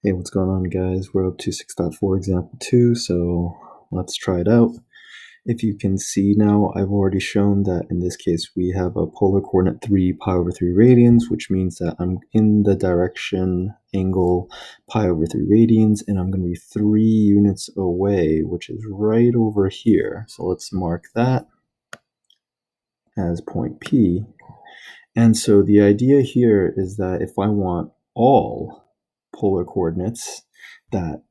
Hey, what's going on, guys? We're up to 6.4 example 2, so let's try it out. If you can see now, I've already shown that in this case we have a polar coordinate 3 pi over 3 radians, which means that I'm in the direction angle pi over 3 radians, and I'm going to be 3 units away, which is right over here. So let's mark that as point P. And so the idea here is that if I want all polar coordinates that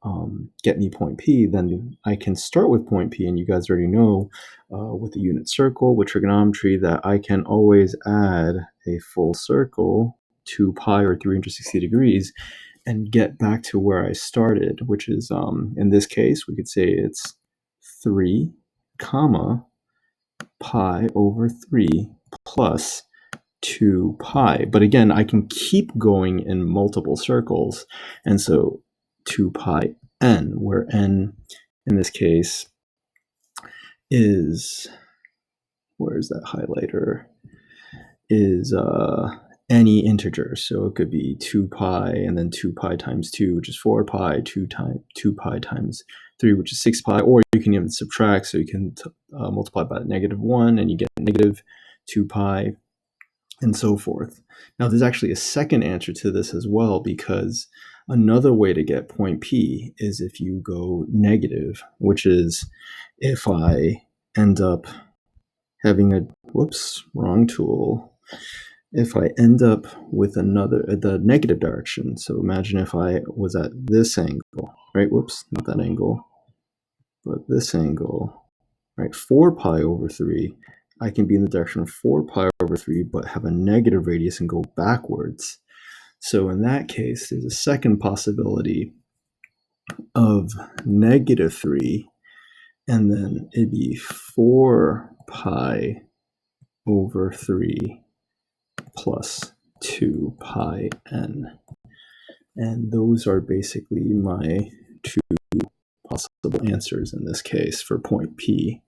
get me point P, then I can start with point P, and you guys already know with the unit circle, with trigonometry, that I can always add a full circle, 2 pi or 360 degrees, and get back to where I started, which is, in this case, we could say it's 3 comma pi over 3 plus 2 pi. But again, I can keep going in multiple circles. And so 2 pi n, where n in this case is, where's that highlighter, is any integer. So it could be 2 pi and then 2 pi times 2, which is 4 pi, 2 pi times 3, which is 6 pi, or you can even subtract. So you can multiply by -1 and you get negative 2 pi, and so forth. Now, there's actually a second answer to this as well, because another way to get point P is if you go negative, which is if I end up having a, whoops, wrong tool. If I end up with the negative direction, so imagine if I was at this angle, right? Whoops, not that angle, but this angle, right? 4 pi over 3. I can be in the direction of 4 pi over 3, but have a negative radius and go backwards. So in that case, there's a second possibility of -3, and then it'd be 4 pi over 3 plus 2 pi n. And those are basically my two possible answers in this case for point P.